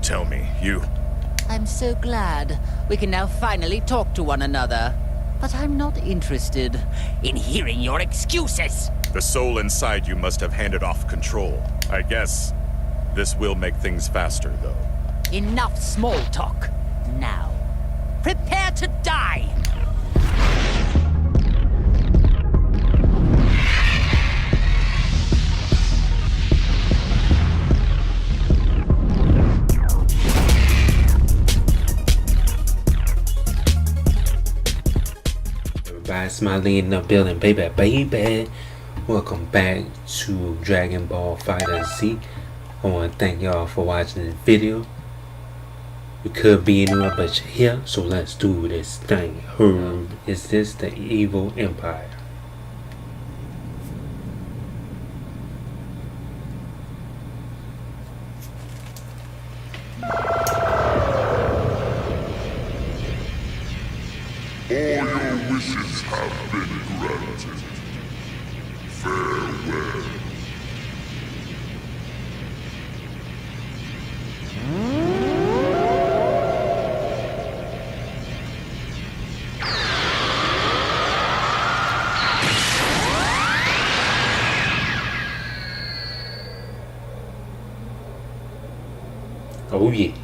tell me, you... I'm so glad we can now finally talk to one another. But I'm not interested in hearing your excuses. The soul inside you must have handed off control. I guess this will make things faster, though. Enough small talk. Now, prepare to die! Everybody smiling in the building, baby. Welcome back to Dragon Ball FighterZ. I want to thank y'all for watching this video. You could be anywhere but you're here, so let's do this thing. Is this the evil empire? All your wishes have been granted. Farewell. Oh yeah.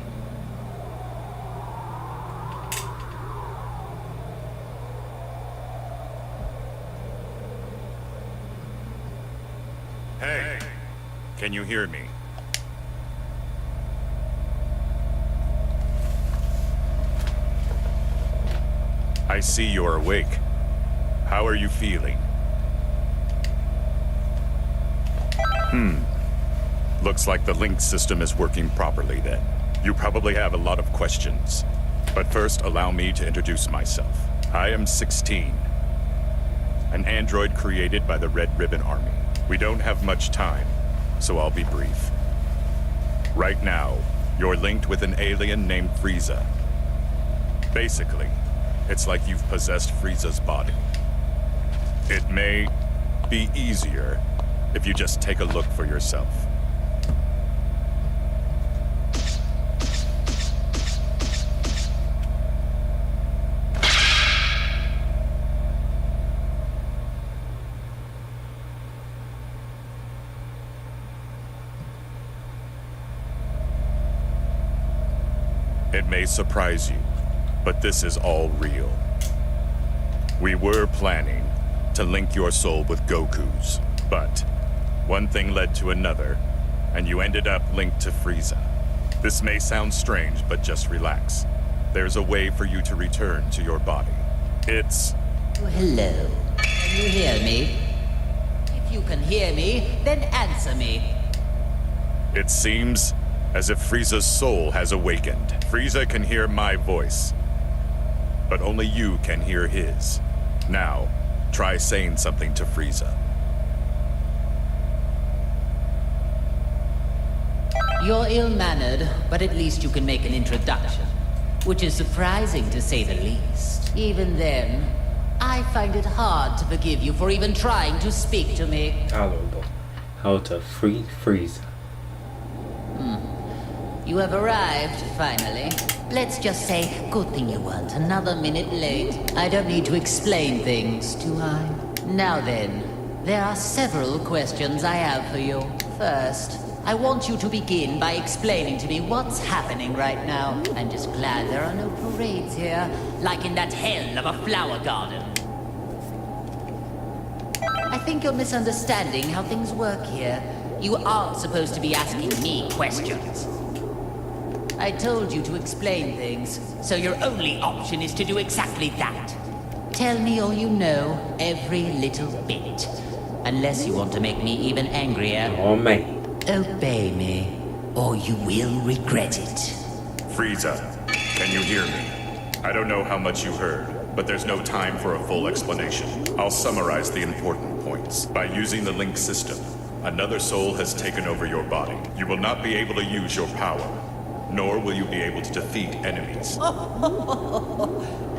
Hey, can you hear me? I see you're awake. How are you feeling? Looks like the link system is working properly then. You probably have a lot of questions. But first, allow me to introduce myself. I am 16, an android created by the Red Ribbon Army. We don't have much time, so I'll be brief. Right now, you're linked with an alien named Frieza. Basically, it's like you've possessed Frieza's body. It may be easier if you just take a look for yourself. It may surprise you, but this is all real. We were planning to link your soul with Goku's, but one thing led to another, and you ended up linked to Frieza. This may sound strange, but just relax. There's a way for you to return to your body. It's... Hello. Can you hear me? If you can hear me, then answer me. It seems as if Frieza's soul has awakened. Frieza can hear my voice, but only you can hear his. Now, try saying something to Frieza. You're ill-mannered, but at least you can make an introduction. Which is surprising to say the least. Even then, I find it hard to forgive you for even trying to speak to me. Tolerable. How to free Frieza. You have arrived, finally. Let's just say, good thing you weren't another minute late. I don't need to explain things, do I? Now then, there are several questions I have for you. First, I want you to begin by explaining to me what's happening right now. I'm just glad there are no parades here, like in that hell of a flower garden. I think you're misunderstanding how things work here. You aren't supposed to be asking me questions. I told you to explain things, so your only option is to do exactly that. Tell me all you know, every little bit. Unless you want to make me even angrier. Oh man. Obey me, or you will regret it. Frieza, can you hear me? I don't know how much you heard, but there's no time for a full explanation. I'll summarize the important points. By using the link system, another soul has taken over your body. You will not be able to use your power, nor will you be able to defeat enemies.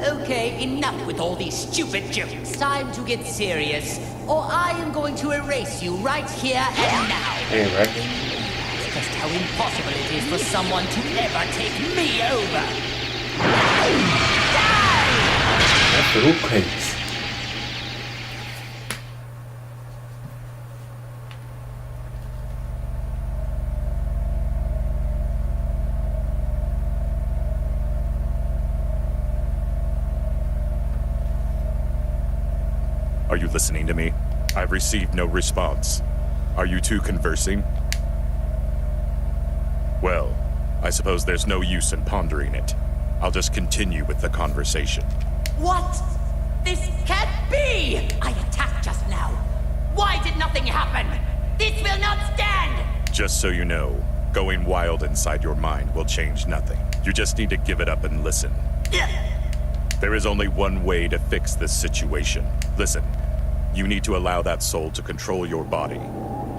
Okay, enough with all these stupid jokes. Time to get serious, or I am going to erase you right here and now. Hey, right? just how impossible it is for someone to ever take me over. That's a little crazy. Are you listening to me? I've received no response. Are you two conversing? Well, I suppose there's no use in pondering it. I'll just continue with the conversation. What? This can't be! I attacked just now. Why did nothing happen? This will not stand! Just so you know, going wild inside your mind will change nothing. You just need to give it up and listen. There is only one way to fix this situation. Listen, you need to allow that soul to control your body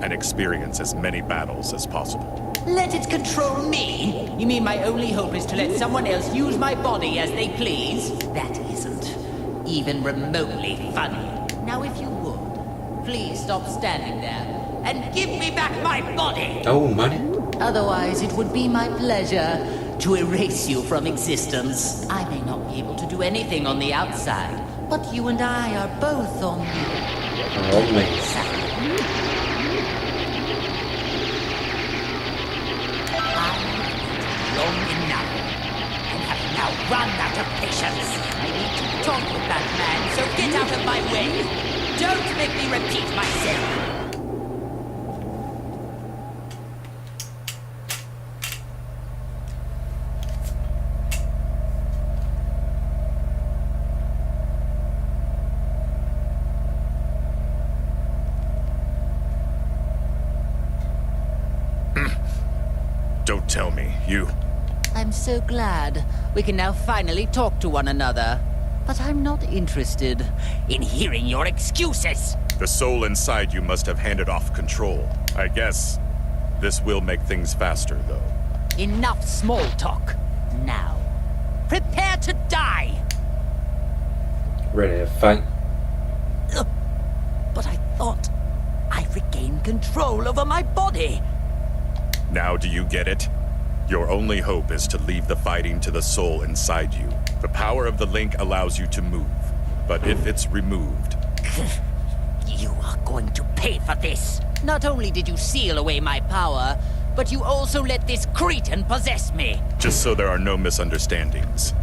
and experience as many battles as possible. Let it control me? You mean my only hope is to let someone else use my body as they please? That isn't even remotely funny. Now if you would, please stop standing there and give me back my body! Oh, money. Otherwise, it would be my pleasure to erase you from existence. I may not be able to do anything on the outside, but you and I are both on the Always. inside. Long enough, and have now run out of patience. I need to talk with that man, so get out of my way. Don't make me repeat myself. Don't tell me, you... I'm so glad we can now finally talk to one another. But I'm not interested in hearing your excuses. The soul inside you must have handed off control. I guess this will make things faster, though. Enough small talk. Now, prepare to die. Ready to fight? But I thought I regained control over my body. Now do you get it? Your only hope is to leave the fighting to the soul inside you. The power of the link allows you to move, but if it's removed... You are going to pay for this. Not only did you seal away my power, but you also let this cretin possess me. Just so there are no misunderstandings.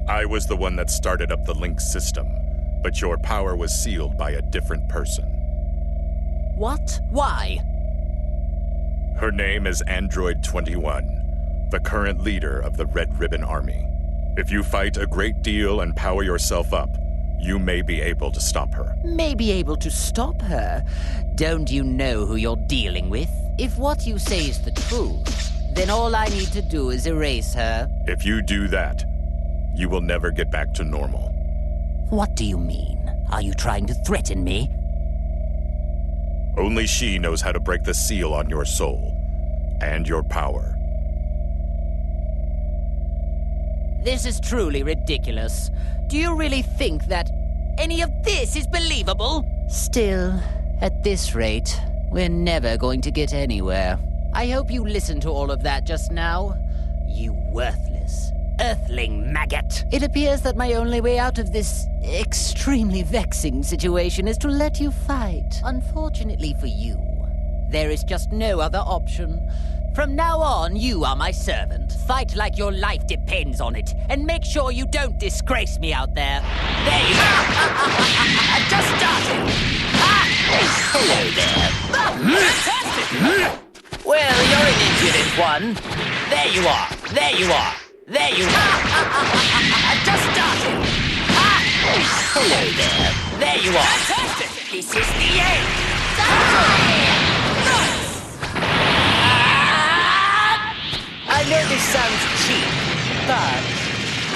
I was the one that started up the link system, but your power was sealed by a different person. What? Why? Her name is Android 21, the current leader of the Red Ribbon Army. If you fight a great deal and power yourself up, you may be able to stop her. May be able to stop her? Don't you know who you're dealing with? If what you say is the truth, then all I need to do is erase her. If you do that, you will never get back to normal. What do you mean? Are you trying to threaten me? Only she knows how to break the seal on your soul and your power. This is truly ridiculous. Do you really think that any of this is believable? Still, at this rate, we're never going to get anywhere. I hope you listened to all of that just now. You worthless, earthling maggot. It appears that my only way out of this extremely vexing situation is to let you fight. Unfortunately for you, there is just no other option. From now on, you are my servant. Fight like your life depends on it, and make sure you don't disgrace me out there. There you go. Just started. Hello there. Fantastic. Well, you're an impudent one. There you are. There you are. There you are. Just started. Hello there. There you are. Fantastic. This is the end. I know this sounds cheap, but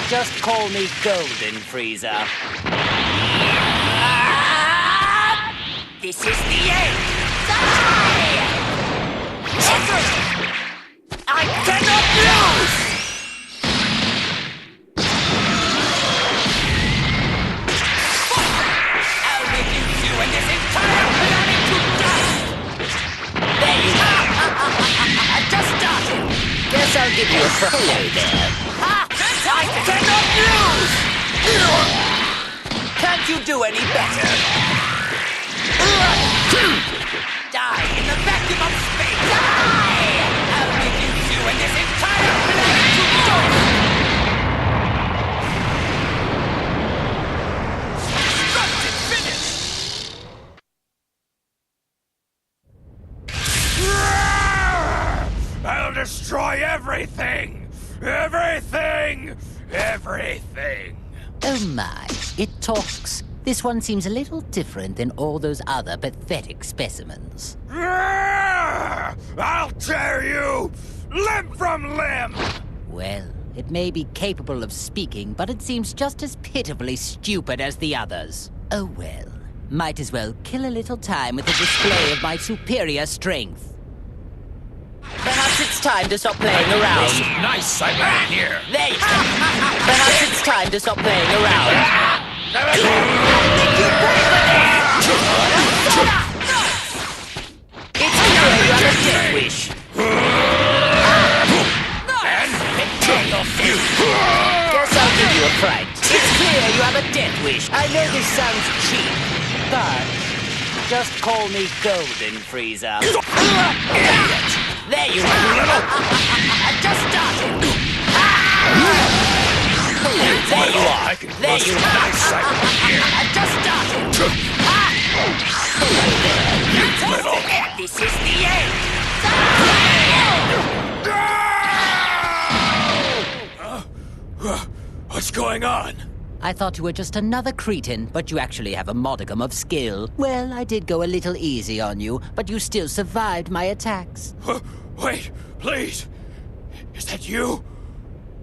just call me Golden Frieza. This is the end! I cannot lose! I'll reduce you and this entire planet to dust! There you I'll give you a hello there. I cannot lose! Can't you do any better? Die in the vacuum of space! Die! I'll reduce you and this entire planet to dust! Destructive finish! I'll destroy everything! Everything! Everything! Oh my, it talks. This one seems a little different than all those other pathetic specimens. I'll tear you limb from limb! Well, it may be capable of speaking, but it seems just as pitifully stupid as the others. Oh well, might as well kill a little time with a display of my superior strength. Perhaps it's time to stop playing around. Nice, I bet here. There you go. Perhaps it's time to stop playing around. It's clear you have a death wish. Guess I'll give you a fright. It's clear you have a death wish. I know this sounds cheap, but just call me Golden Frieza. There you are. I just started. There you are. There you are. I just started. This is the end. What's going on? I thought you were just another cretin, but you actually have a modicum of skill. Well, I did go a little easy on you, but you still survived my attacks. Wait, please. Is that you?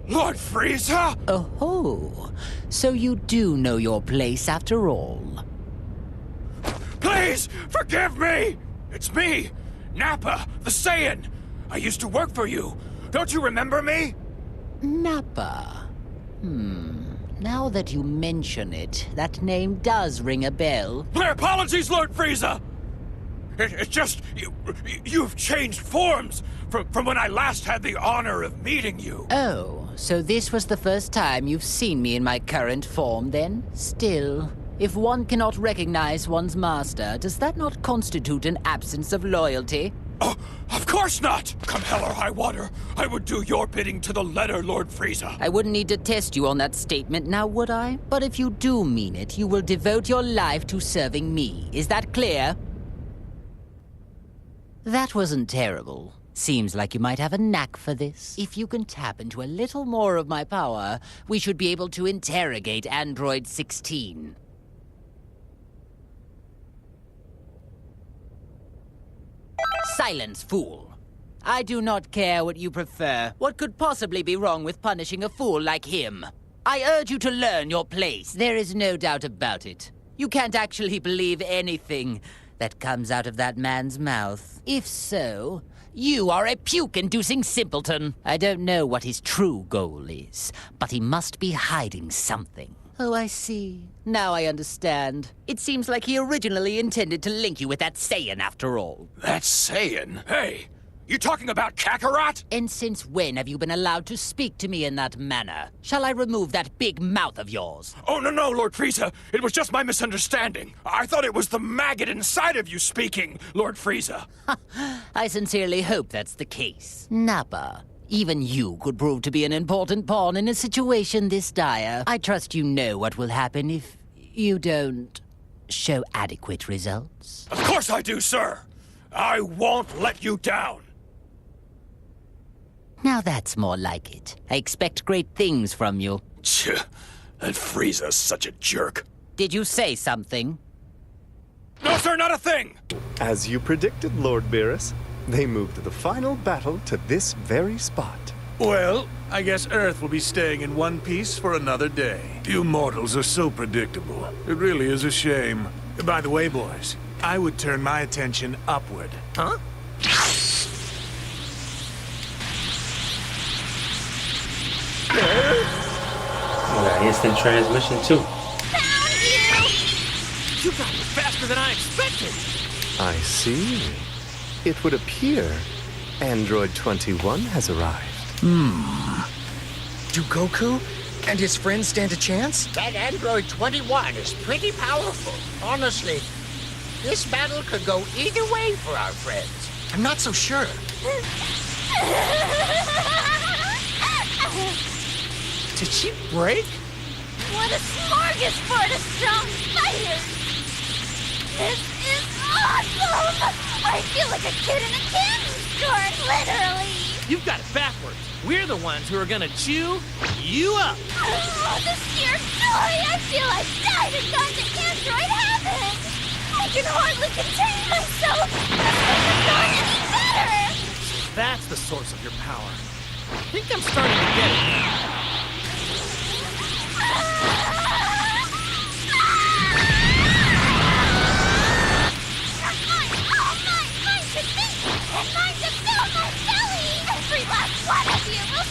Lord Frieza? Oh, so you do know your place after all. Please, forgive me! It's me, Nappa, the Saiyan. I used to work for you. Don't you remember me? Nappa. Now that you mention it, that name does ring a bell. My apologies, Lord Frieza! It's just, you've changed forms from when I last had the honor of meeting you. Oh, so this was the first time you've seen me in my current form, then? Still, if one cannot recognize one's master, does that not constitute an absence of loyalty? Oh, of course not! Come hell or high water, I would do your bidding to the letter, Lord Frieza. I wouldn't need to test you on that statement now, would I? But if you do mean it, you will devote your life to serving me. Is that clear? That wasn't terrible. Seems like you might have a knack for this. If you can tap into a little more of my power, we should be able to interrogate Android 16. Silence, fool. I do not care what you prefer. What could possibly be wrong with punishing a fool like him? I urge you to learn your place. There is no doubt about it. You can't actually believe anything that comes out of that man's mouth. If so, you are a puke-inducing simpleton. I don't know what his true goal is, but he must be hiding something. Oh, I see. Now I understand. It seems like he originally intended to link you with that Saiyan after all. That Saiyan? Hey, you talking about Kakarot? And since when have you been allowed to speak to me in that manner? Shall I remove that big mouth of yours? Oh, no, Lord Frieza. It was just my misunderstanding. I thought it was the maggot inside of you speaking, Lord Frieza. I sincerely hope that's the case. Nappa, even you could prove to be an important pawn in a situation this dire. I trust you know what will happen if you don't show adequate results. Of course I do, sir. I won't let you down. Now that's more like it. I expect great things from you. Tch, that Frieza's such a jerk. Did you say something? No, sir, not a thing! As you predicted, Lord Beerus, they moved the final battle to this very spot. Well, I guess Earth will be staying in one piece for another day. You mortals are so predictable. It really is a shame. By the way, boys, I would turn my attention upward. Huh? We got instant transmission too. You got it faster than I expected! I see. It would appear Android 21 has arrived. Do Goku and his friends stand a chance? That Android 21 is pretty powerful. Honestly, this battle could go either way for our friends. I'm not so sure. Did she break? What a smorgasbord of strong fighters! This is awesome! I feel like a kid in a candy store, literally! You've got it backwards. We're the ones who are gonna chew you up. Oh, the sheer joy! I feel I've died and gone to android heaven! I can hardly contain myself! Nothing has gone any better! That's the source of your power. I think I'm starting to get it now. Mine to think, and mine to fill my belly! Every last one of you will